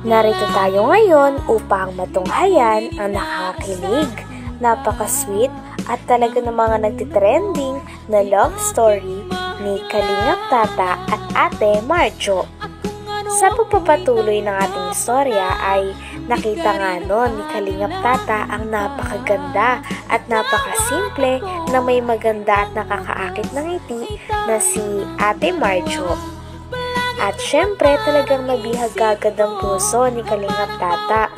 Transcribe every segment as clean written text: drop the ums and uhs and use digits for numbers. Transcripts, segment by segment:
Narito tayo ngayon upang matunghayan ang nakakakilig, napaka-sweet at talaga ng mga nagtitrending na love story ni Kalingap Tata at Ate Marjo. Sa pagpapatuloy ng ating istorya ay nakita nga noon ni Kalingap Tata ang napakaganda at napakasimple na may maganda at nakakaakit ng ngiti na si Ate Marjo. At syempre talagang nabihag agad ang puso ni Kalingap Tata.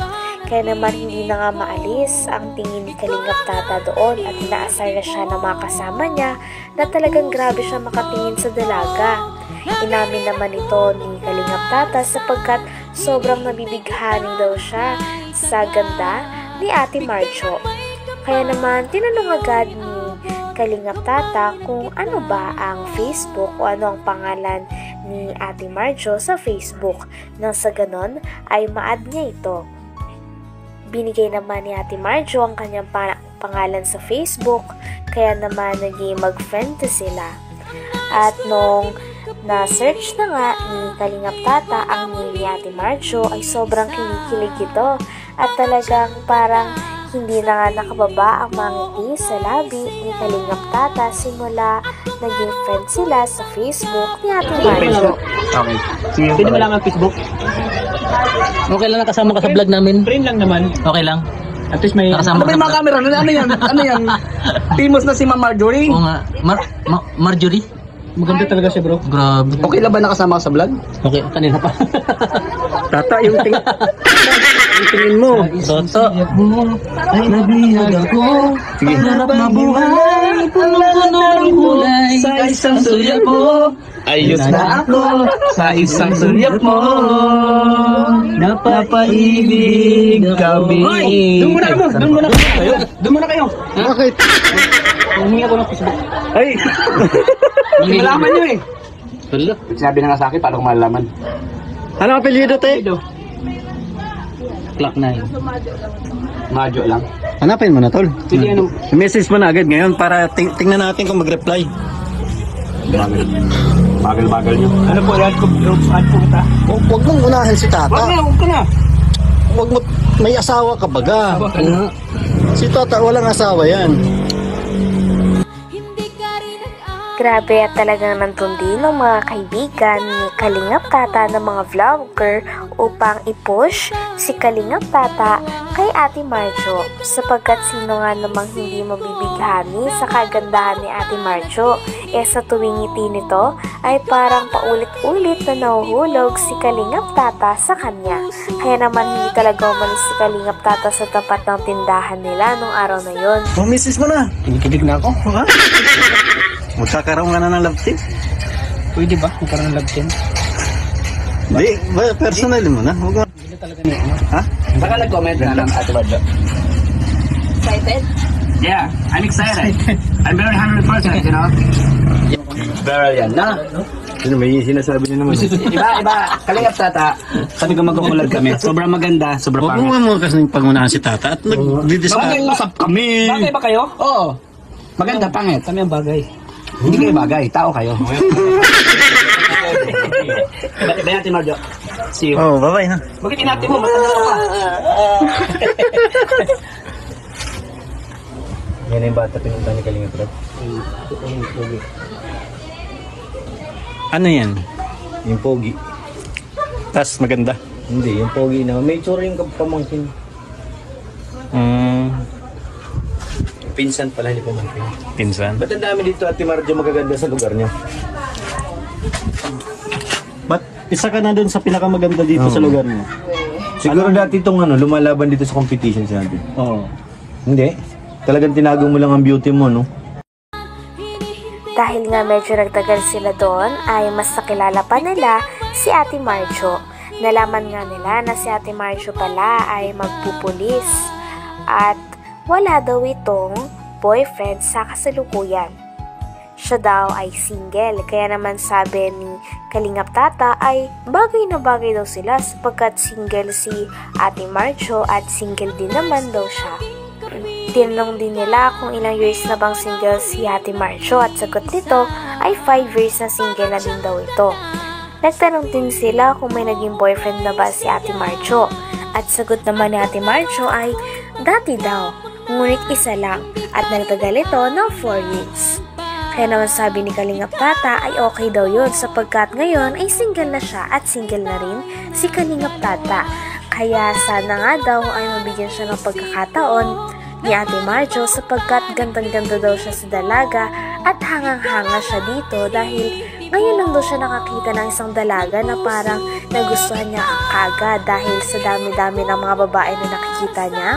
Kaya naman hindi na nga maalis ang tingin ni Kalingap Tata doon at inaasar na siya ng mga kasama niya na talagang grabe siya makatingin sa dalaga. Inamin naman ito ni Kalingap Tata sapagkat sobrang nabibighanin daw siya sa ganda ni Ate Marjo. Kaya naman tinanong agad ni Kalingap Tata kung ano ba ang Facebook o ano ang pangalan ni Ate Marjo sa Facebook nang sa ganon ay ma-add niya ito. Binigay naman ni Ate Marjo ang kanyang pangalan sa Facebook kaya naman naging mag-friend sila. At nung na-search na nga ni Kalingap Tata ang name ni Ate Marjo ay sobrang kinikilig ito at talagang parang hindi na nga nakababa ang mga ngiti sa labi ni Kalingap Tata simula naging friend sila sa Facebook ni Ate Marjo. Okay. Sige. Pwede mo lang ang Facebook? Okay lang nakasama ka sa vlog namin. Friend lang naman. Okay lang. At least may... Nakasama Ano ba yung mga camera? Ano yan? Ano yan? Famous na si Ma'am Marjorie? Oo nga. Marjorie? Maganda talaga siya, bro. Grabe. Okay lang ba nakasama ka sa vlog? Okay, kanina pa. Tata, yung tingin mo. Toto. Ay, nabihag ako. Sige. Harap na buhay, puno-puno ng kulay. Sa isang sulyap mo. Ayos na ako sa isang sulyap mo. Napaibig kami. Hoy! Doon muna kayo! Doon muna kayo! Doon muna kayo! Bakit? Humingi ako ng Facebook. Ay! Malaman nyo eh! Hala. Sabi na nga sa akin, paano ko malalaman? Ano ang apelyido, te? Clock 9. Majo lang. Hanapin mo na, tol. Hindi ano. Message mo na agad ngayon para tingnan natin kung mag-reply. Bagal-bagal nyo. Ano po, add ko kita. Huwag mong unahin si Tata. Huwag ka na. Huwag mo, may asawa ka baga. Asawa ka na. Si Tata, walang asawa yan. Grabe at talagang nantundi ng mga kaibigan ni Kalingap Tata ng mga vlogger upang i-push si Kalingap Tata kay Ate Marjo sapagkat sino nga namang hindi mabibighani sa kagandahan ni Ate Marjo. Sa tuwing ngiti nito ay parang paulit-ulit na nahuhulog si Kalingap Tata sa kanya. Kaya naman hindi talaga umalis si Kalingap Tata sa tapat ng tindahan nila nung araw na yon. Oh, message mo na. Kinikilig na ako. Ha? Magkakaroon ka na ng love team? Pwede ba? Magkaroon ng love team? Hindi, personally mo na. Huwag mo. Hindi talaga niya. Ha? Saka nag-comment na lang Ate Marjo. Excited? Yeah, I'm excited. I'm very 100%, you know? Very yan, na? Ano, may sinasabi niyo naman. Iba. Kalingap Tata. Sabi ko magkukulag kami. Sobrang maganda, sobrang Huwag pangit. mo kasi pangunahan si Tata at nag-discuss kami. Bagay ba kayo? Oo. Maganda, pangit. Kami ang bagay. Hindi kayo bagay, tao kayo. Iba natin, Marjo. See you. Oh, bye-bye na. Bakit inati mo? Matanda ka pa. Yan yung bata pinunta ni Kalingap Rab. Ano yan? Yung pogi. Tas maganda. Hindi, yung pogi na. May tsura yung pamangkin. Pinsan pala, hindi pamangkin. Pinsan. Ba't ang dami dito, Ate Marjo, magaganda sa lugar niya? Ba't isa ka na dun sa pinakamaganda dito sa lugar mo? Siguro dati itong lumalaban dito sa competition sa atin. Oo. Hindi. Talagang tinago mo lang ang beauty mo, no? Dahil nga medyo nagtagal sila doon ay mas nakilala pa nila si Ate Marjo. Nalaman nga nila na si Ate Marjo pala ay magpupulis at wala daw itong boyfriend sa kasalukuyan. Siya daw ay single, kaya naman sabi ni Kalingap Tata ay bagay na bagay daw sila sapagkat single si Ate Marjo at single din naman daw siya. Tinanong din nila kung ilang years na bang single si Ate Marjo at sagot nito ay 5 years na single na din daw ito. Nagtanong din sila kung may naging boyfriend na ba si Ate Marjo. At sagot naman ni Ate Marjo ay dati daw, ngunit isa lang at nagtagal ito ng 4 years. Kaya naman sabi ni Kalingap Tata ay okay daw yun sapagkat ngayon ay single na siya at single na rin si Kalingap Tata. Kaya sana nga daw ay mabigyan siya ng pagkakataon ni Ate Marjo sapagkat gandang-ganda daw siya sa dalaga at hangang-hanga siya dito dahil ngayon lang daw siya nakakita ng isang dalaga na parang nagustuhan niya kagad dahil sa dami-dami ng mga babae na nakikita niya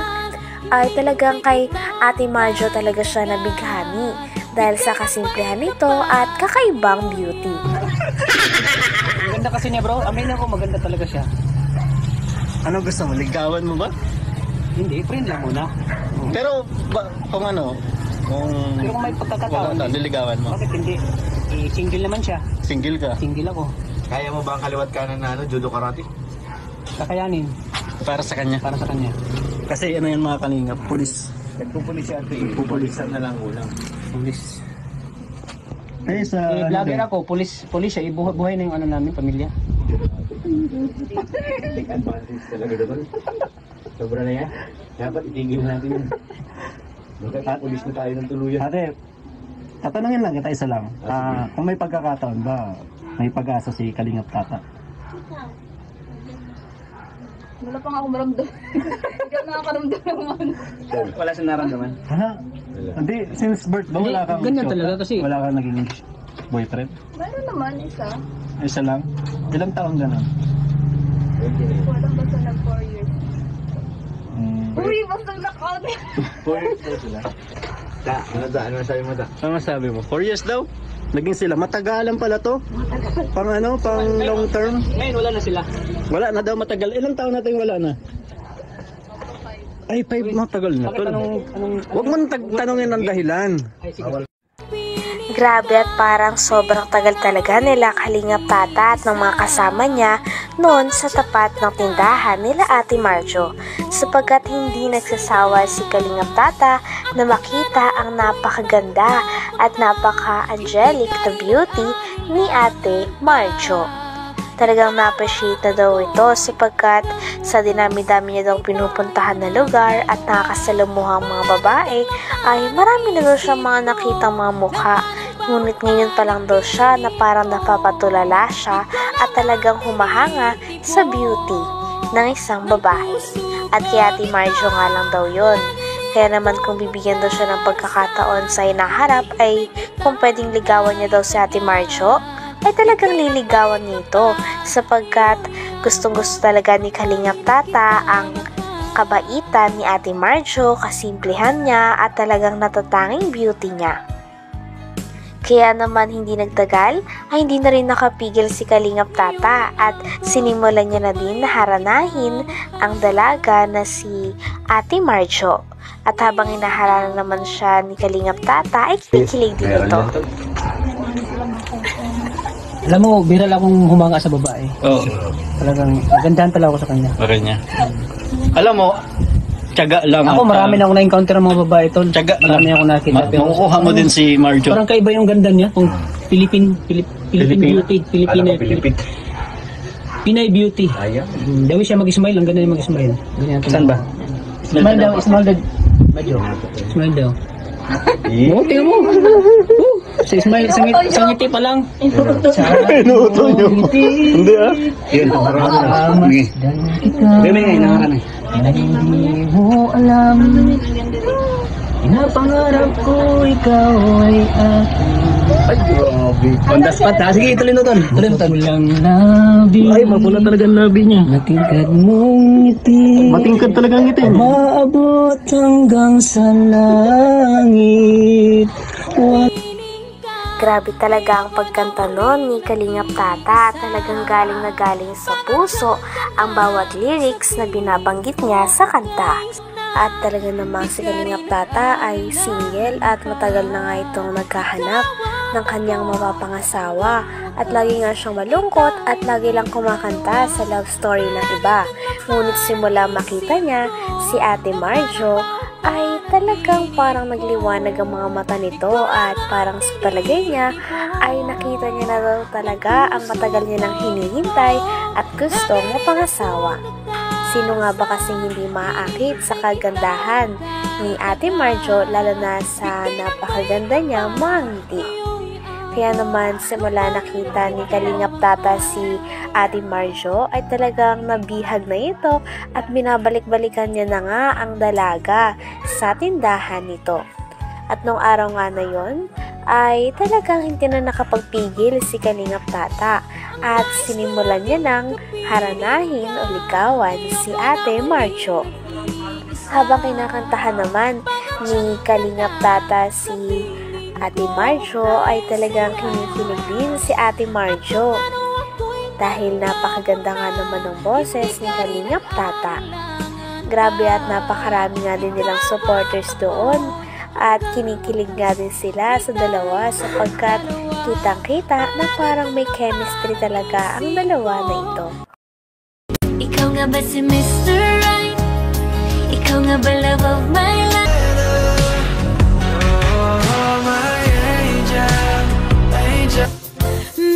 ay talagang kay Ate Marjo talaga siya nabighani dahil sa kasimplehan nito at kakaibang beauty. Maganda kasi niya bro, amin ako maganda talaga siya. Ano gusto mo? Ligawan mo ba? Hindi, friend lang muna. Pero kung ano, Pero kung may pagkakataon, nililigawan mo? bakit hindi? Single naman siya. Single ka? Single ako. Kaya mo ba ang kaliwat kanan na judo karate? Kakayanin Para sa kanya. para sa kanya. Kasi ano yan mga Kalingap, pulis. Nagpupulis siya ito eh. Pupulisan na lang ulang. Pulis. Kaya sa Vlogger ako, pulis siya. Buhay na yung ano namin, pamilya. Take advantage talaga doon. Sobra na yan. Dapat itigil natin yun. Magkakapulis na tayo ng tuluyan. Ate, tatanungin lang kita isa lang. Kung may pagkakataon ba, may pag-asa si Kalingap Tata? Wala pa nga akong maramdam. Hindi ako nakakaramdam naman. Wala siyang naramdaman. Ha? Hindi, since birth ba wala kang ganyan joke? talaga kasi. Wala kang naging boyfriend? Meron naman isa. Isa lang? Ilang taon gano'n? Walang basta nag 4 years. Hmm. Uy, basta nag-out. 4 years na sila. Ano sabi mo ta? Ano masabi mo? 4 years daw? Naging sila. Matagalan pala to? Pang ano? Pang long term? Ngayon, wala na sila. Wala na daw matagal. Ilang taon natin wala na? Ay, 5 matagal na to. Bakit anong Huwag mo tanongin ng dahilan. Ay, sige. Grabe at parang sobrang tagal talaga nila Kalingap Tata at ng mga kasama niya noon sa tapat ng tindahan nila Ate Marjo sapagkat hindi nagsasawa si Kalingap Tata na makita ang napakaganda at napaka-angelic na beauty ni Ate Marjo. Talagang na-appreciate na daw ito sapagkat sa dinami-dami niya daw pinupuntahan na lugar at nakakasalamuhang mga babae ay marami na daw siya mga nakitang mga mukha. Ngunit ngayon pa lang daw siya na parang napapatulala siya at talagang humahanga sa beauty ng isang babae. At kay Ate Marjo nga lang daw yun. Kaya naman kung bibigyan daw siya ng pagkakataon sa inaharap ay kung pwedeng ligawan niya daw si Ate Marjo, ay talagang liligawan niya ito sapagkat gustong-gusto talaga ni Kalingap Tata ang kabaitan ni Ate Marjo, kasimplehan niya at talagang natatanging beauty niya. Kaya naman hindi nagtagal ay hindi na rin nakapigil si Kalingap Tata at sinimulan niya na din na haranahin ang dalaga na si Ate Marjo. At habang inaharana naman siya ni Kalingap Tata ay kinikilig din ito. Alam mo, biral akong humanga sa babae. Oo. Talagang nagandahan talaga ako sa kanya. Okay niya. Alam mo, tiyaga lang. Ako, marami na akong na-encounter ng mga babae tol. Tiyaga Marami lang. akong nakita. Pero Makukuha mo din si Marjo. parang kaiba yung ganda niya. Kung Philippine beauty. Pinay beauty. Ayaw. Dawi siya mag-smile. Ang ganda niya mag-smile. Saan ba? Smile daw. Smile daw. Oo, tingnan mo. Sa smile, sa ngiti pa lang. Inuuto niyo. Hindi ah. Yun, marami. Hindi may nangaran eh. Hindi mo alam. Inapangarap ko ikaw ay akin. Ay, grabe. On the spot ha. Sige, tuloy mo tol. Tuloy mo tol. Walang labi. Ay, mapula talaga ang labi niya. Natingkad mong ngiti. Matingkad talaga ang ngiti. Maabot hanggang sa langit. Grabe talaga ang pagkanta nun ni Kalingap Tata. Talagang galing na galing sa puso ang bawat lyrics na binabanggit niya sa kanta. At talaga namang si Kalingap Tata ay single at matagal na nga itong nagkahanap ng kanyang mapapangasawa. At lagi nga siyang malungkot at lagi lang kumakanta sa love story ng iba. Ngunit simula makita niya si Ate Marjo ay talagang parang nagliwanag ang mga mata nito at parang sa palagay niya ay nakita niya na daw talaga ang matagal niya nang hinihintay at gustong mapangasawa. Sino nga ba kasing hindi maaakit sa kagandahan ni Ate Marjo, lalo na sa napakaganda niya mga ngiti. Kaya naman simula nakita ni Kalingap Tata si Ate Marjo ay talagang nabihag na ito at binabalik-balikan niya na nga ang dalaga sa tindahan nito. At nung araw nga na yon ay talagang hindi na nakapagpigil si Kalingap Tata at sinimulan niya ng haranahin o ligawan si Ate Marjo. Habang kinakantahan naman ni Kalingap Tata si Ate Marjo ay talagang kinikilig din si Ate Marjo dahil napakaganda nga naman ng boses ni Kalingap Tata. Grabe at napakarami nga din nilang supporters doon at kinikilig nga din sila sa dalawa sapagkat kitang-kita na parang may chemistry talaga ang dalawa na ito. Ikaw nga ba si Mr. Right? Ikaw nga ba love of my life?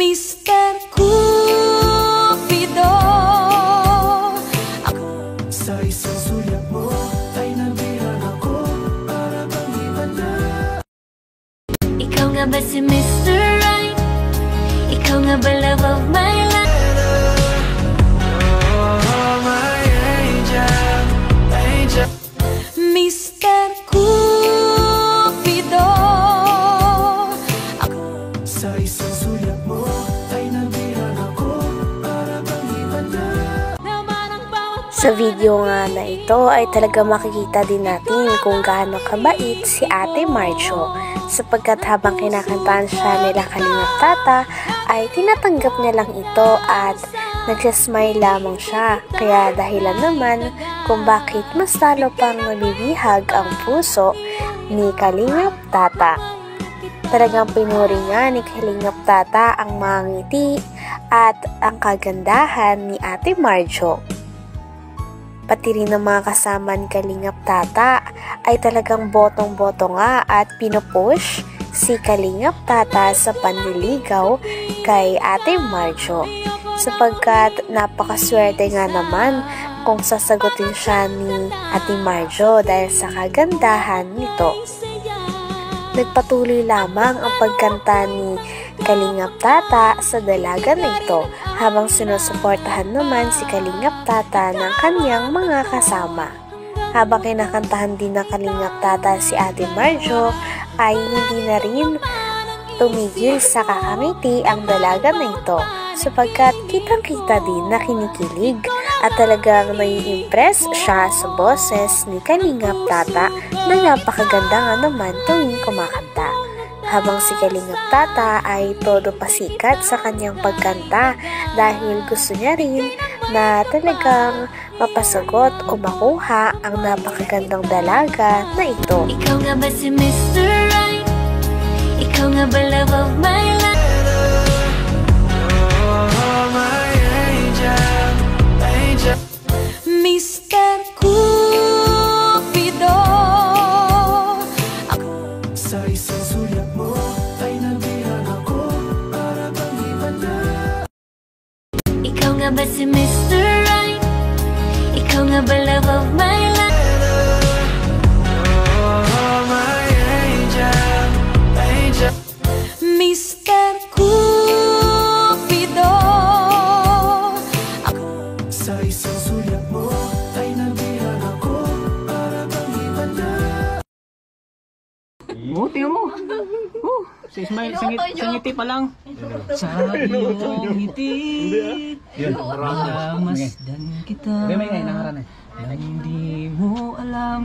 Mr. Cupido, sa isang sulyap mo ay nabihan ako para bang iba na. ikaw nga ba si Mr. Right? Ikaw nga ba love of my life? Mr. Cupido, Sa isang sulyap mo ay nabihan ako para bang iba na. Sa video nga na ito ay talaga makikita din natin kung gaano kabait si Ate Marjo sapagkat habang kinakantahan siya nila Kalingap Tata ay tinatanggap niya lang ito at nagsasmile lamang siya, kaya dahilan naman kung bakit mas lalo pang nabibihag ang puso ni Kalingap Tata. Talagang pinuri nga ni Kalingap Tata ang mga ngiti at ang kagandahan ni Ate Marjo. Pati rin ng mga kasama ni Kalingap Tata ay talagang botong-boto nga at pinupush si Kalingap Tata sa panliligaw kay Ate Marjo sapagkat napakaswerte nga naman kung sasagutin siya ni Ate Marjo dahil sa kagandahan nito. Nagpatuloy lamang ang pagkanta ni Kalingap Tata sa dalaga na ito habang sinusuportahan naman si Kalingap Tata ng kanyang mga kasama. Habang kinakantahan din ng Kalingap Tata si Ate Marjo ay hindi na rin tumigil sa kakangiti ang dalaga na ito sapagkat kitang-kita din na kinikilig at talagang nai-impress siya sa boses ni Kalingap Tata na napakaganda nga naman tuwing kumakanta. Habang si Kalingap Tata ay todo pasikat sa kanyang pagkanta dahil gusto niya rin na talagang mapasagot o makuha ang napakagandang dalaga na ito. ikaw nga ba si Mr. Right? Ikaw nga ba love of my life? Mr. Cupido, Sa isang sulyap mo ay nabihan ako para bang iba na. ikaw nga ba si Mr. Right? Ikaw nga ba love of my life? Mr. Cupido, Sa isang sulyap mo ay nabihan ako para bang iba na. Oh, tingnan mo. Oh, sa smile, sa ngiti pa lang. Sa iyong ngiti, masdan kita. Hindi mo alam.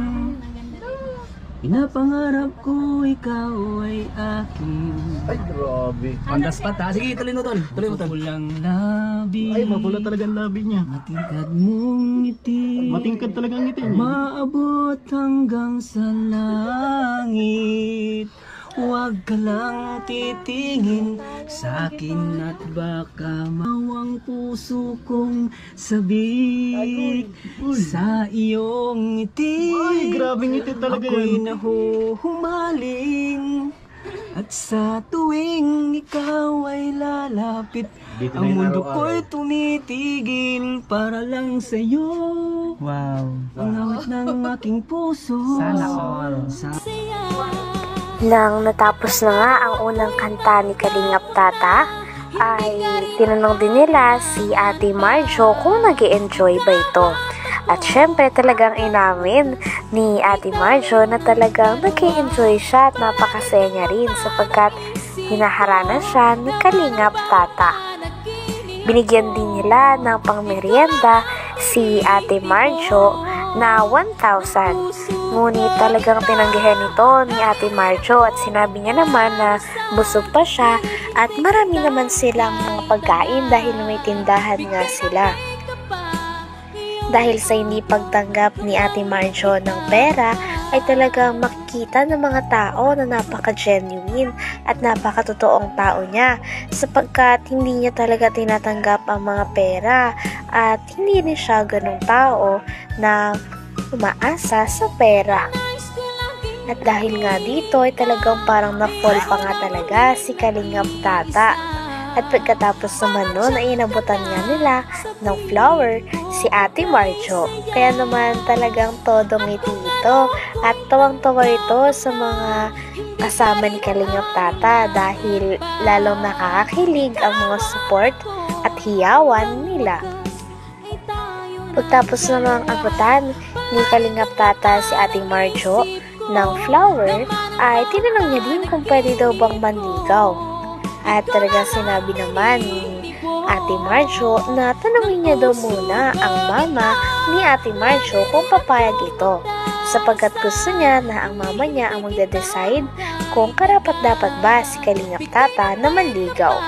Pinapangarap ko ikaw ay akin. Ay, grabe. Pandas pa ta. Sige, tuloy mo tol. Tuloy mo tol. Pulang labi. Ay, mapula talaga ang labi niya. Matingkad mong ngiti. Matingkad talaga ang ngiti niya. Maabot hanggang sa langit. Huwag ka lang titingin sa akin at baka mawang puso kong sabik sa iyong ngiti. Ay, grabing ngiti talaga Ako'y yan. nahuhumaling at sa tuwing ikaw ay lalapit, Dito na ang yun mundo araw-araw. ko'y tumitigil para lang sa'yo. Wow. Ang awit ng aking puso. Sana all. Nang natapos na nga ang unang kanta ni Kalingap Tata, ay tinanong din nila si Ate Marjo kung nag-e-enjoy ba ito. At syempre talagang inamin ni Ate Marjo na talagang nag-e-enjoy siya at napakasaya niya rin sapagkat hinaharana siya ni Kalingap Tata. Binigyan din nila ng pangmerienda si Ate Marjo na 1,000. Ngunit talagang tinanggihan nito ni Ate Marjo at sinabi niya naman na busog pa siya at marami naman silang mga pagkain dahil may tindahan nga sila. Dahil sa hindi pagtanggap ni Ate Marjo ng pera ay talagang makikita ng mga tao na napaka-genuine at napaka-totoong tao niya sapagkat hindi niya talaga tinatanggap ang mga pera at hindi rin siya ganung tao na umaasa sa pera. At dahil nga dito ay talagang parang na-fall pa nga talaga si Kalingap Tata. At pagkatapos naman nun ay inabutan nga nila ng flower si Ate Marjo. Kaya naman talagang todo ngiti ito at tawang-tawa ito sa mga kasama ni Kalingap Tata dahil lalong nakakakilig ang mga support at hiyawan nila. Pagtapos namang abutan ni Kalingap Tata si Ate Marjo ng flower, ay tinanong niya din kung pwede daw bang manligaw. At talaga sinabi naman ni Ate Marjo na tanungin niya daw muna ang mama ni Ate Marjo kung papayag ito, sapagkat gusto niya na ang mama niya ang magde-decide kung karapat-dapat ba si Kalingap Tata na manligaw.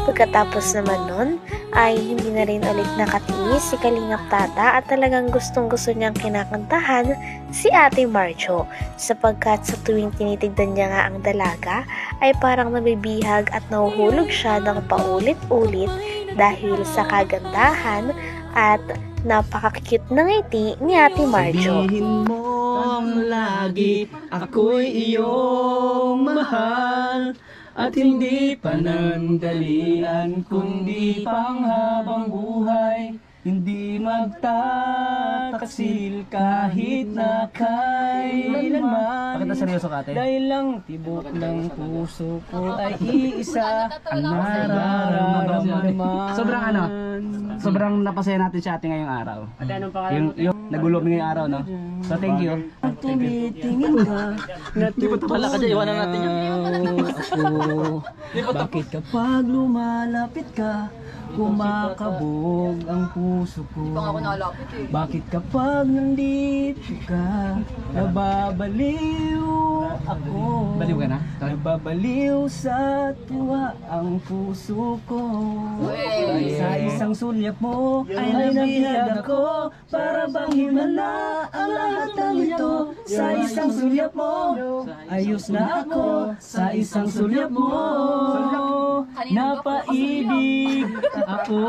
Pagkatapos naman nun, ay hindi na rin ulit nakatiis si Kalingap Tata at talagang gustong-gusto niyang kinakantahan si Ate Marjo sapagkat sa tuwing tinitignan niya nga ang dalaga ay parang nabibihag at nahuhulog siya ng paulit-ulit dahil sa kagandahan at napaka-cute na ngiti ni Ate Marjo. Sabihin mong lagi ako'y iyong mahal at hindi panandalian kundi panghabang buhay, hindi magtatasil kahit na kailanman. Bakit na seryoso ka, ate? Dahil lang tibok ng puso ko ay iisa ang nararamdaman. Sobrang napasaya natin si ate ngayong araw. Ate, anong pangalan mo? Yung nagulo ngayong araw, no? So thank you. At tumitingin ka, Wala ka dyan, iwanan natin yan. Bakit kapag lumalapit ka, kumakabog ang puso ko? Bakit kapag nandito ka, nababaliw ako? Baliw ka na? Nababaliw sa tuwa ang puso ko. Sa isang sulyap mo ay nabihag ako, para bang himala ang lahat ng ito. Sa isang sulyap mo, ayos na ako. Sa isang sulyap mo, napaibig ako.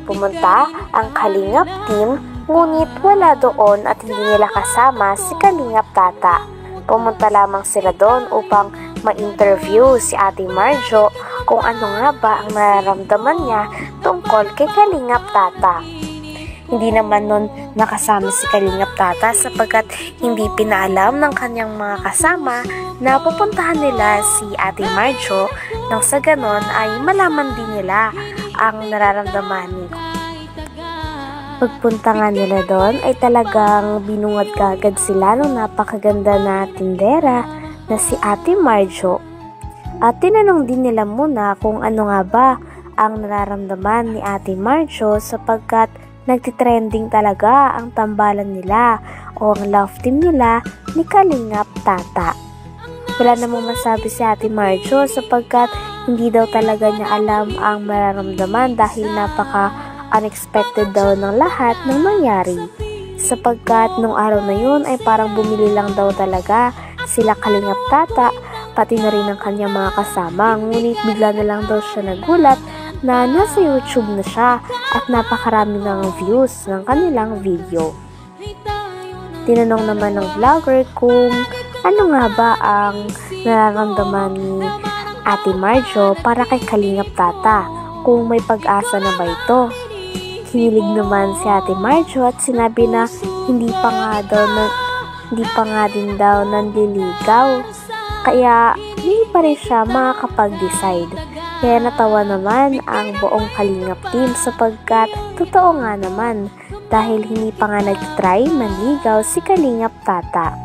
Pumunta ang Kalingap team, ngunit wala doon at hindi nila kasama si Kalingap Tata. Pumunta lamang sila doon upang ma-interview si Ate Marjo kung ano nga ba ang nararamdaman niya tungkol kay Kalingap Tata. Hindi naman nun nakasama si Kalingap Tata sapagkat hindi pinaalam ng kanyang mga kasama na pupuntahan nila si Ate Marjo nang sa ganon ay malaman din nila ang nararamdaman niya. Pagpunta nga nila doon ay talagang binungad kagad sila ng napakaganda na tindera na si Ate Marjo. At tinanong din nila muna kung ano nga ba ang nararamdaman ni Ate Marjo sapagkat nagtitrending talaga ang tambalan nila o ang love team nila ni Kalingap Tata. Wala namang masabi si Ate Marjo sapagkat hindi daw talaga niya alam ang mararamdaman dahil napaka-unexpected daw ng lahat ng nangyari. Sapagkat nung araw na yun ay parang bumili lang daw talaga sila Kalingap Tata, pati na rin ang kanyang mga kasama. Ngunit bigla na lang daw siya nagulat na nasa YouTube na siya at napakarami ng views ng kanilang video. Tinanong naman ng vlogger kung ano nga ba ang nararamdaman ni Ate Marjo para kay Kalingap Tata, kung may pag-asa na ba ito. Kinilig naman si Ate Marjo at sinabi na hindi pa nga din daw nanliligaw, kaya hindi pa rin siya makakapag-decide. Kaya natawa naman ang buong Kalingap team sapagkat totoo nga naman dahil hindi pa nga nag-try manligaw si Kalingap Tata.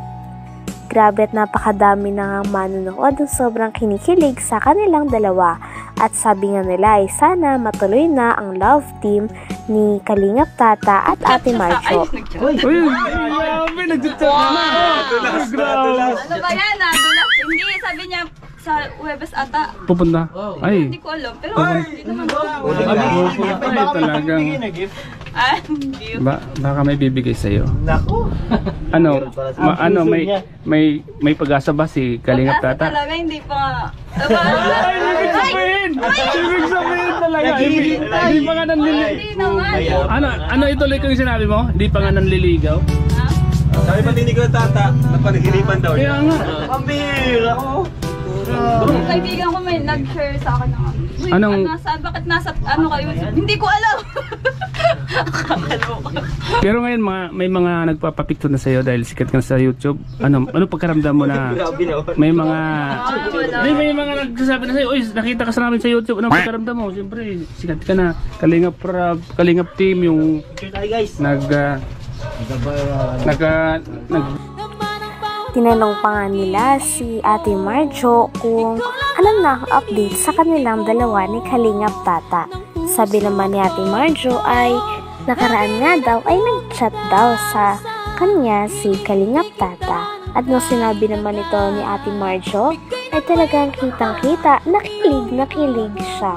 Grabe at napakadami na nga manonood ang sobrang kinikilig sa kanilang dalawa. At sabi nga nila ay sana matuloy na ang love team ni Kalingap Tata at Ate Marjo. Uy, grabe, nagtutsak na. Ano ba yan? Dulas. Hindi, sabi niya sa Huwebes ata. Pupunta? Ay. Hindi ko alam. Pero hindi naman Ay, talagang. Baka may bibigay sa'yo. Nako. Ano, may pag-asa ba si Kalingap Tata? talaga, hindi pa. Ibig sabihin talaga. Hindi pa nga nanliligaw. Hindi naman. Ano ituloy ko yung sinabi mo? Hindi pa nga nanliligaw? Sabi pa din ni Tata, napanaginipan daw Kaya nga. Pambira. Yung kaibigan ko may nag-share sa akin ng bakit nasa ano kayo? Hindi ko alam. Pero ngayon may mga nagpapapicture na sa'yo dahil sikat ka na sa YouTube. Ano pagkaramdam mo na may mga nagsasabi na sa'yo, "Uy, nakita ka sa namin sa YouTube." Anong pagkaramdam mo? Siyempre, sikat ka na. Kalingap team yung Tinanong pa nga nila si Ate Marjo kung alam na ang update sa kanilang dalawa ni Kalingap Tata. Sabi naman ni Ate Marjo ay nakaraan nga daw ay nag-chat daw sa kanya si Kalingap Tata. At nung sinabi naman ito ni Ate Marjo ay talagang kitang-kita, nakilig siya.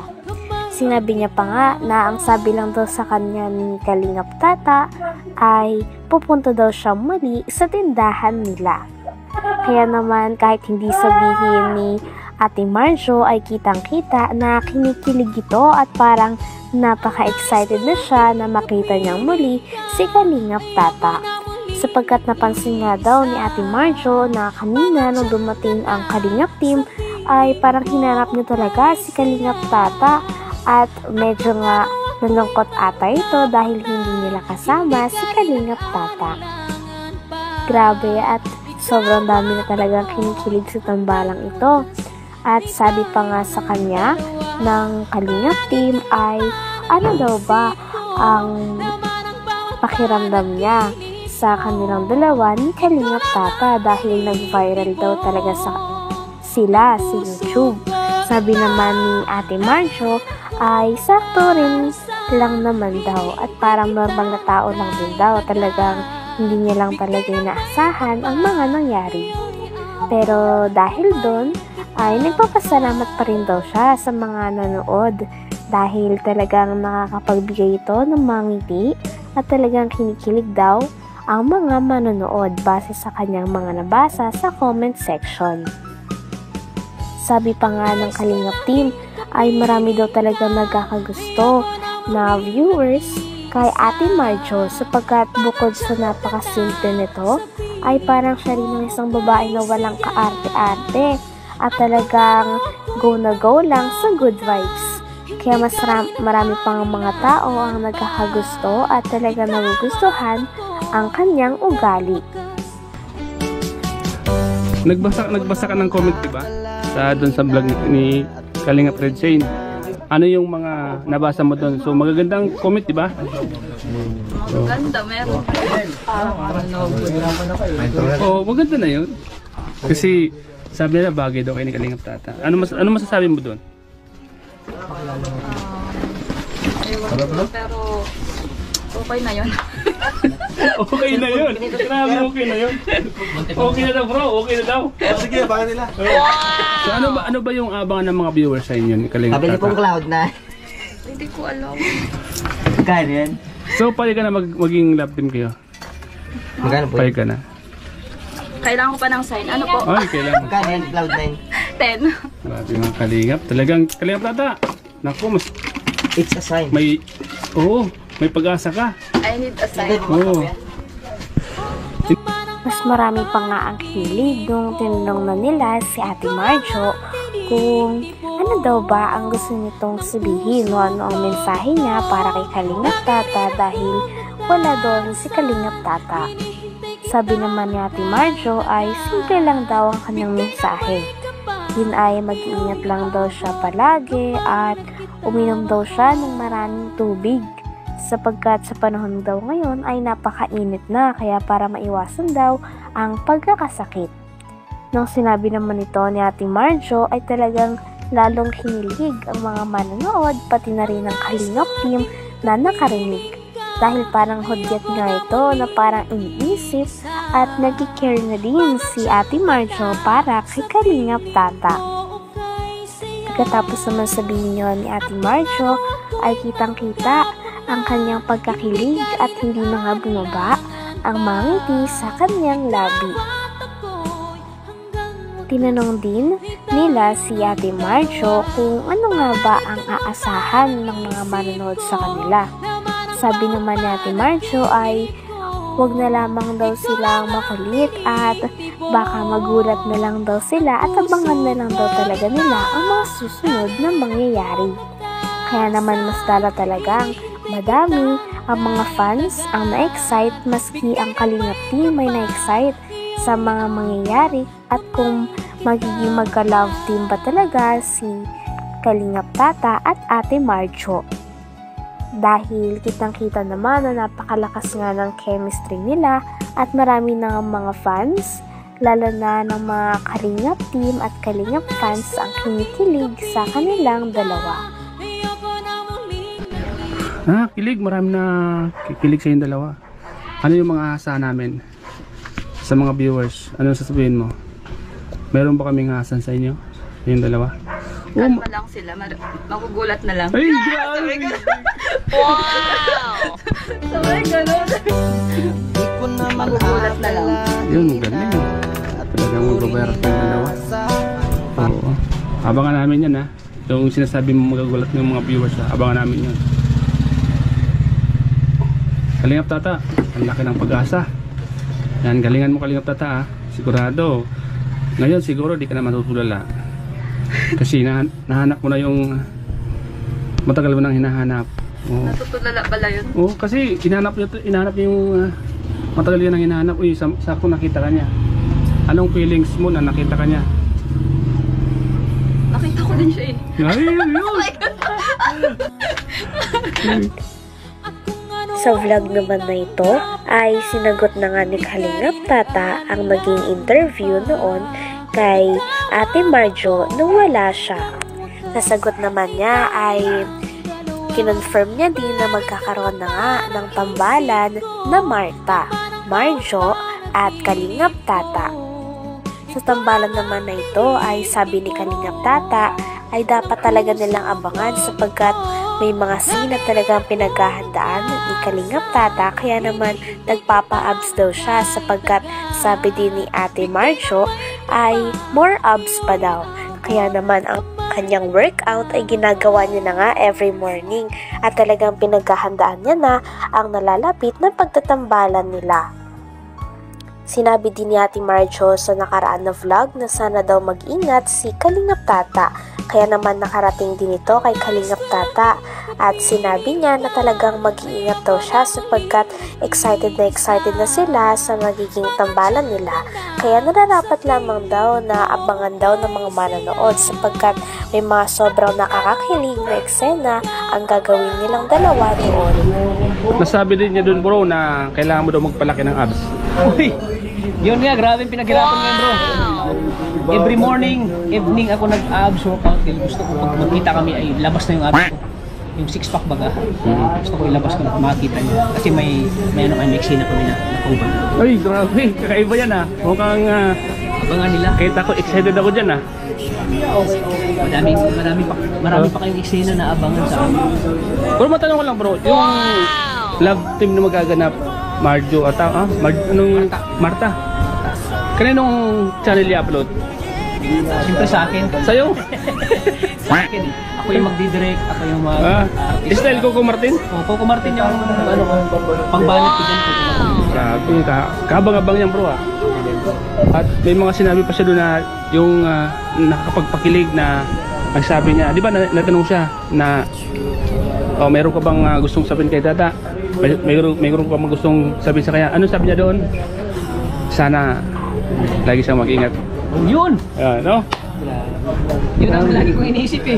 Sinabi niya pa nga na ang sabi lang daw sa kanya ni Kalingap Tata ay pupunta daw siya muli sa tindahan nila. Kaya naman kahit hindi sabihin ni Ate Marjo ay kitang-kita na kinikilig ito at parang napaka-excited na siya na makita niyang muli si Kalingap Tata. Sapagkat napansin nga daw ni Ate Marjo na kanina nung dumating ang Kalingap team ay parang hinanap niya talaga si Kalingap Tata at medyo nga nalungkot ata ito dahil hindi nila kasama si Kalingap Tata. Grabe at sobrang dami na talagang kinikilig sa tambalang ito. At sabi pa nga sa kanya ng Kalingap team ay ano daw ba ang pakiramdam niya sa kanilang dalawa ni Kalingap Tata dahil nag-viral daw talaga sila sa YouTube. Sabi naman ni Ate Marjo ay sakto rin lang naman daw at parang normal na tao lang din daw. Talagang hindi niya lang talaga inaasahan ang mga nangyari. Pero dahil doon ay nagpapasalamat pa rin daw siya sa mga nanood dahil talagang nakakapagbigay ito ng mga ngiti at talagang kinikilig daw ang mga manonood base sa kanyang mga nabasa sa comment section. Sabi pa nga ng Kalingap team ay marami daw talaga nagkakagusto na viewers kay Ate Marjo sapagkat bukod sa napakasimple nito ay parang siya rin ng isang babae na walang kaarte-arte at talagang go na go lang sa good vibes. Kaya mas marami pang mga tao ang nagkakagusto at talagang nagugustuhan ang kanyang ugali. Nagbasa ka ng comment, diba? Doon sa vlog ni Kalingap Red Shane. Ano yung mga nabasa mo doon? So magagandang comment, diba? Maganda, meron. Oo, maganda na yun. Kasi sabi nila bagay daw kay ni Kalingap Tata. Ano masasabi mo doon? Pero okay na yun. Okay na yun. Grabe, okay na yun. Okay na daw, bro. Okay na daw. Sige, baka nila. So ano ba yung abangan ng mga viewers sa inyo ni Kalingap Tata? Kabili pong cloud na. Hindi ko alam. Magkano yan? So pwede ka na maging love team kayo? Magkano po? Pwede ka na. Kailangan ko pa ng sign. Ano po? Ay, kailangan. Magkano yan? Cloud 9. 10. Grabe mga kalingap. Talagang kalingap tata. Naku, mas It's a sign. may... Oo, may pag-asa ka. I need a sign. Oo. Mas marami pa nga ang hilig nung tinanong na nila si Ate Marjo kung ano daw ba ang gusto nitong sabihin o ano ang mensahe niya para kay Kalingap Tata dahil wala doon si Kalingap Tata. Sabi naman ni Ate Marjo ay simple lang daw ang kanyang mensahe. Yun ay mag-iingat lang daw siya palagi at uminom daw siya ng maraming tubig. Sapagkat sa panahon daw ngayon ay napakainit na kaya para maiwasan daw ang pagkakasakit. Nang sinabi naman ito ni Ate Marjo ay talagang lalong hinilig ang mga manonood pati na rin ang Kalingap team na nakarinig. Dahil parang hudyat nga ito na parang iniisip at nag-care na din si Ate Marjo para kay Kalingap Tata. Pagkatapos naman sabihin niyo ni Ate Marjo ay kitang-kita ang kanyang pagkakilig at hindi na nga bumaba ang mga ngiti sa kanyang labi. Tinanong din nila si Ate Marjo kung ano nga ba ang aasahan ng mga manonood sa kanila. Sabi naman ni Ate Marjo ay huwag na lamang daw silang makulit at baka magulat na lang daw sila at abangan na lang daw talaga nila ang mga susunod na mangyayari. Kaya naman mas lalo talagang madami ang mga fans ang na-excite maski ang Kalingap team ay na-excite sa mga mangyayari at kung magiging magka-love team ba talaga si Kalingap Tata at Ate Marjo. Dahil kitang-kita naman na napakalakas nga ng chemistry nila at marami na mga fans, lalo na ng mga Kalingap team at Kalingap fans ang kinikilig sa kanilang dalawa. Kilig. Marami na kikilig sa yung dalawa. Ano yung mga asa namin sa mga viewers? Ano sasabihin mo? Meron ba kaming asan sa inyo? Yung dalawa? Kalma lang sila. Magugulat na lang. Ay, grabe! Wow! Sabay ganun. Magugulat na lang. Yun, galing. Talagang magbabayar sa yung dalawa. Oo. Abangan namin yan ha. Yung sinasabi mo magagulat ng mga viewers ha. Abangan namin yun. Kalingap Tata, ang laki ng pag-asa. Yan, galingan mo Kalingap Tata ha. Sigurado. Ngayon siguro di ka na matutulala. Kasi nahanap mo na yung matagal mo nang hinahanap. Natutulala pala yun. Oo, kasi hinahanap niya yung matagal yun ang hinahanap. Uy, sakto nakita ka niya. Anong feelings mo na nakita ka niya? Nakita ko din siya eh. Ay, yun! Sa vlog naman na ito ay sinagot na nga ni Kalingap Tata ang naging interview noon kay Ate Marjo nung wala siya. Nasagot naman niya ay kinonfirm niya din na magkakaroon na nga ng tambalan na Marta, Marjo at Kalingap Tata. Sa tambalan naman na ito ay sabi ni Kalingap Tata ay dapat talaga nilang abangan sapagkat may mga scene na talagang pinaghahandaan ni Kalingap Tata kaya naman nagpapa-abs daw siya sapagkat sabi din ni Ate Marjo ay more abs pa daw. Kaya naman ang kanyang workout ay ginagawa niya na nga every morning at talagang pinaghahandaan niya na ang nalalapit na pagtatambalan nila. Sinabi din ni Ate Marjo sa nakaraan na vlog na sana daw mag-ingat si Kalingap Tata. Kaya naman nakarating din ito kay Kalingap Tata at sinabi niya na talagang mag-iingat daw siya sapagkat excited na sila sa magiging tambalan nila. Kaya nararapat lamang daw na abangan daw ng mga manonood sapagkat may mga sobrang nakakakilig na eksena ang gagawin nilang dalawa doon. Nasabi din niya dun bro na kailangan mo daw magpalaki ng abs. Uy! Yun nga, grabe pinagirapan ngayon bro. Every morning, evening ako nag-abs workout. Gusto ko pag magkita kami ay labas na yung abs ko. Yung 6-pack baga. Gusto ko ilabas ko na makikita niyo. Kasi may eksena kami na nakauban. Ay, grabe. Kakaiba yan ha. Mukhang Abangan nila. kita ko, excited ako dyan ha. Marami pa kayong eksena na abangan sa amin. Pero matanong ko lang bro, yung love team na magaganap, Marjo at Marta. Kaninong channel i-upload? Siyempre sa akin. Sa'yo? Sa akin eh. Ako yung magdidirect, ako yung Style Coco Martin? Coco Martin yung pangbanat ko dyan. Grabe, kabang-abang yan bro ah. At may mga sinabi pa siya doon na yung nakakapagpakilig na nagsabi niya, di ba natanong siya na mayroon ka bang gustong sabihin kay Tata? Mayroon ka bang gustong sabihin sa kanya? Ano sabi niya doon? Sana lagi siyang mag-ingat. Yun! No? Yun ang lagi kong iniisip eh.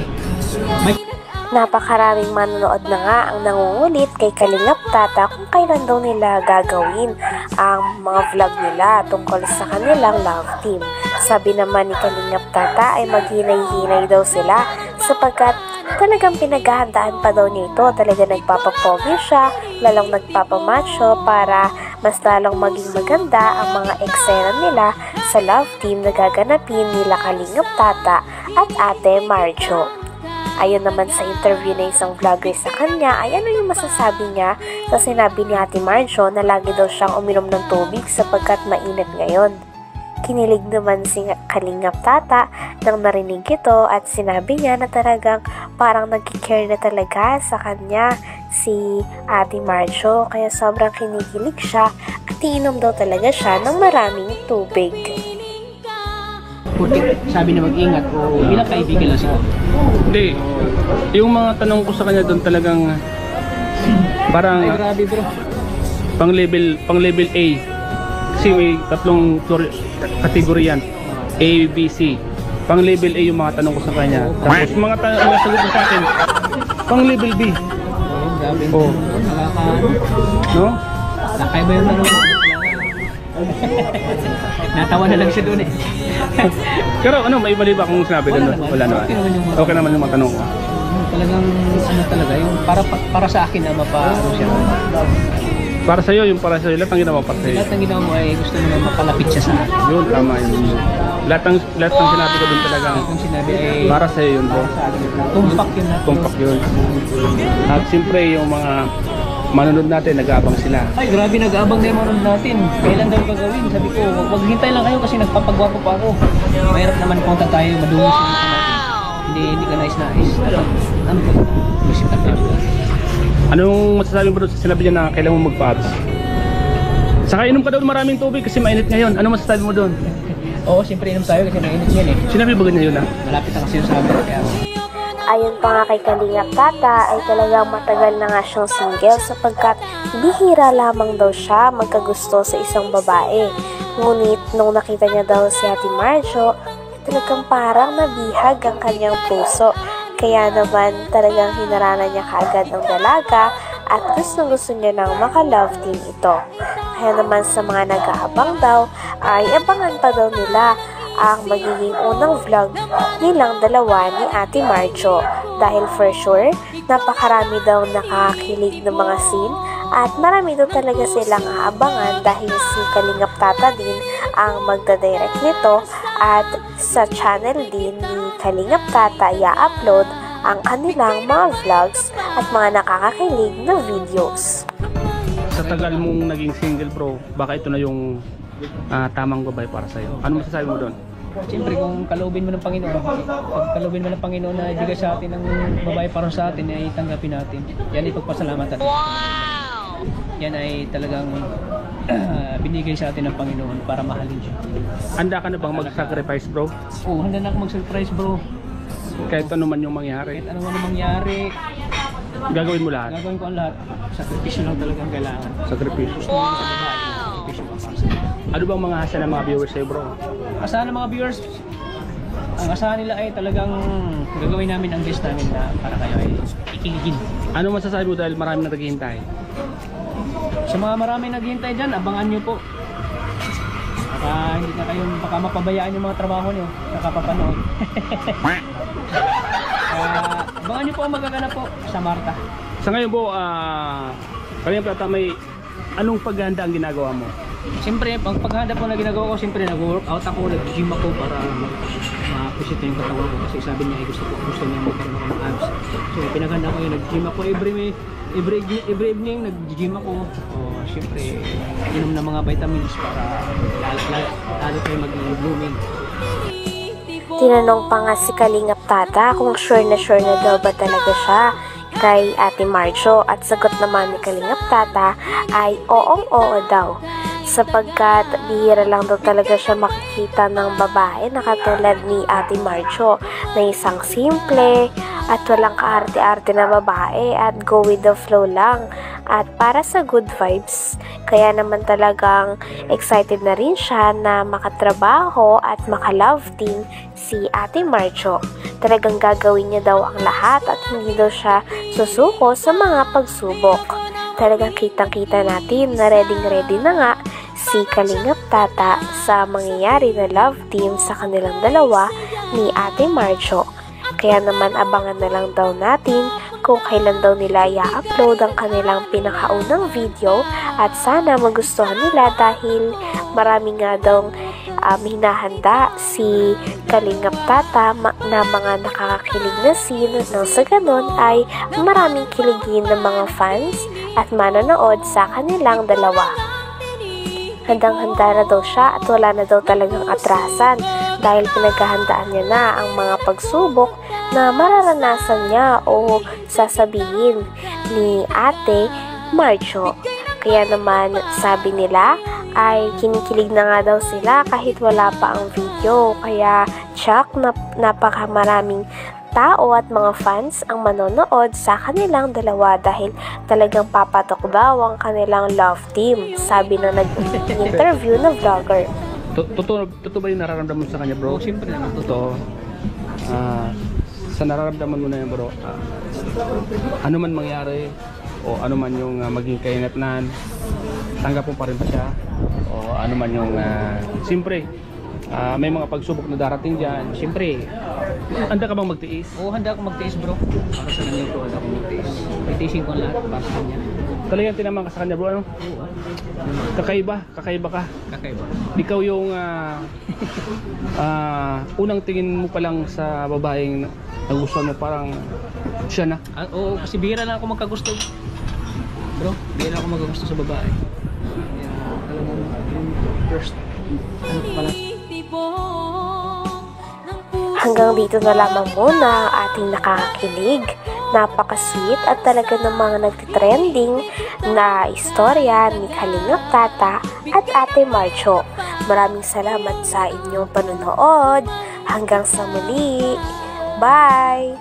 Napakaraming manonood na nga ang nangungulit kay Kalingap Tata kung kailan daw nila gagawin ang mga vlog nila tungkol sa kanilang love team. Sabi naman ni Kalingap Tata ay maghinay-hinay daw sila sapagkat talagang pinaghahandaan pa daw niya ito. Talaga nagpapapogi siya, lalong nagpapamacho para mas lalong maging maganda ang mga eksena nila sa love team na gaganapin nila Kalingap Tata at Ate Marjo. Ayon naman sa interview na isang vlogger sa kanya ay ano yung masasabi niya sa sinabi ni Ate Marjo na lagi daw siyang uminom ng tubig sapagkat mainit ngayon. Kinilig naman si Kalingap Tata nang narinig ito at sinabi niya na talagang parang nagkikare na talaga sa kanya si Ate Marjo kaya sobrang kinikilig siya at iinom daw talaga siya ng maraming tubig. Sabi na mag-ingat o bilang kaibigan lang siya. Hindi. Yung mga tanong ko sa kanya doon talagang parang Grabe bro. pang level A. Kasi may tatlong kategorya yan. A, B, C. Pang level A yung mga tanong ko sa kanya. Tapos mga sagot ko sa akin pang level B. Grabe. Oh. No? Nakay ba yung tanong mo? Natawa na lang siya doon eh. Pero ano, may mali ba kung sinabi doon? Wala naman. Okay naman yung mga tanong ko. Talagang ano talaga, yung para sa akin na mapaano siya. Para sa'yo, yung para sa'yo, lahat ng ginawa para sa'yo. Lahat ng ginawa mo ay gusto mo na mapalapit siya sa akin. Yun, tama yun. Lahat ng sinabi ko doon talagang Kung sinabi ay para sa'yo yun bro. tumpak yun na. Tumpak yun. At siyempre yung mga manonood natin, nag-aabang sila. Ay, grabe nag-aabang na yung manonood natin. Kailan daw gagawin? Sabi ko, maghintay lang kayo kasi nagpapagwapo pa ako. Mahirap naman punta tayo, madungis yung natin. Hindi ka nais-nais. Ano ba? Isip na tayo. Anong masasabi mo doon sa sinabi niya na kailangan mo magpa-abs? Saka inom ka daw maraming tubig kasi mainit ngayon. Ano masasabi mo doon? Oo, siyempre inom tayo kasi mainit yan eh. Sinabi ba ganyan yun ha? Malapit na kasi yung summer kaya. Ayon pa nga kay Kalingap Tata ay talagang matagal na nga siyang single sapagkat bihira lamang daw siya magkagusto sa isang babae. Ngunit nung nakita niya daw si Ate Marjo, talagang parang nabihag ang kanyang puso. Kaya naman talagang hinaranan niya kaagad ang dalaga at gusto niya nang maka-love team ito. Kaya naman sa mga nag-aabang daw ay abangan pa daw nila ang magiging unang vlog nilang dalawa ni Ate Marjo. Dahil for sure, napakarami daw nakakakilig ng mga scene at marami daw talaga silang aabangan dahil si Kalingap Tata din ang magdadirect nito at sa channel din ni Kalingap Tata i-upload ang kanilang mga vlogs at mga nakakakilig na videos. Sa tagal mong naging single bro, baka ito na yung tamang babae para sa'yo. Ano masasabi mo doon? Siyempre kung kalubin mo ng Panginoon, pag kalubin mo ng Panginoon na ibigay sa atin ng babae para sa atin, ay tanggapin natin. Yan ay pagpasalamatan. Yan ay talagang binigay sa atin ng Panginoon para mahalin siya. Handa ka na bang mag-sacrifice bro? Oo, handa na ako mag-surprise bro. Kahit ano man yung mangyari? Kahit ano man mangyari, Gagawin mo lahat? gagawin ko ang lahat. Sakripisyo lang talagang kailangan. Sakripisyo. Gusto mo sa babae, sakripisyo pa para sa atin. Ano bang mga asa ng mga viewers sa'yo bro? Asahan ng mga viewers, ang asahan nila ay talagang gagawin namin ang best namin na para kayo ay ikiligin. Ano masasabi mo dahil marami na naghihintay? Sa mga marami naghihintay dyan, abangan nyo po. Hindi na kayo baka mapabayaan yung mga trabaho nyo sa kapapanood. Abangan nyo po ang magaganap po sa Marta. Sa ngayon po, Kalingap Tata, may anong paghahanda ang ginagawa mo? Siyempre, ang paghahanda po na ginagawa ko, siyempre nag-workout ako, nag-gym ako para ito yung katawan ko kasi sabi niya ay gusto niya magkaroon ako ng abs. So pinaganda ko yun, nag-gym ako every evening nag-gym ako. Syempre inom ng mga vitamins para lalo kayo maging blooming. Tinanong pa nga si Kalingap Tata kung sure na daw ba talaga siya kay Ate Marjo, at sagot naman ni Kalingap Tata ay oo daw, sapagkat bihira lang daw talaga siya makikita ng babae na katulad ni Ate Marjo na isang simple at walang kaarte-arte na babae at go with the flow lang at para sa good vibes. Kaya naman talagang excited na rin siya na makatrabaho at maka-love team si Ate Marjo. Talagang gagawin niya daw ang lahat at hindi daw siya susuko sa mga pagsubok. Talagang kitang-kita natin na ready na nga si Kalingap Tata sa mangyayari na love team sa kanilang dalawa ni Ate Marjo. Kaya naman abangan na lang daw natin kung kailan daw nila i-upload ang kanilang pinakaunang video at sana magustuhan nila dahil marami nga daw hinahanda si Kalingap Tata na mga nakakakilig na scene nang sa ganon ay maraming kiligin ng mga fans at manonood sa kanilang dalawa. Handang-handa na daw siya at wala na daw talagang atrasan dahil pinaghahandaan niya na ang mga pagsubok na mararanasan niya o sasabihin ni Ate Marjo. Kaya naman sabi nila ay kinikilig na nga daw sila kahit wala pa ang video. Kaya tsak na napakamaraming tao at mga fans ang manonood sa kanilang dalawa dahil talagang papatok daw ang kanilang love team, sabi na nag-interview na vlogger. Totoo ba yung nararamdaman mo sa kanya, bro? Siyempre naman totoo. Sa nararamdaman mo na yan, bro, ano man mangyari o ano man yung maging kainatnan, tanggap mo pa rin ba siya? O ano man yung siyempre may mga pagsubok na darating dyan, siyempre handa ka bang magtiis? Oo, handa akong magtiis, bro. Para sa kanya, bro, handa akong magtiis. Magtiisin ko lahat para sa kanya. Talagang tinaman ka sa kanya, bro, ano? Oo. Kakaiba ka. Kakaiba. Ikaw yung unang tingin mo pa lang sa babaeng nagustuhan mo, parang siya na. Oo, kasi bihira na ako magkagusto. Bro, bihira ako magkagusto sa babae. Alam mo, yung first, ano pala? Hanggang dito na lamang muna ang ating nakakakilig, napaka-sweet at talaga namang nagtitrending na istorya ni Kalingap Tata at Ate Marjo. Maraming salamat sa inyong panonood. Hanggang sa muli. Bye!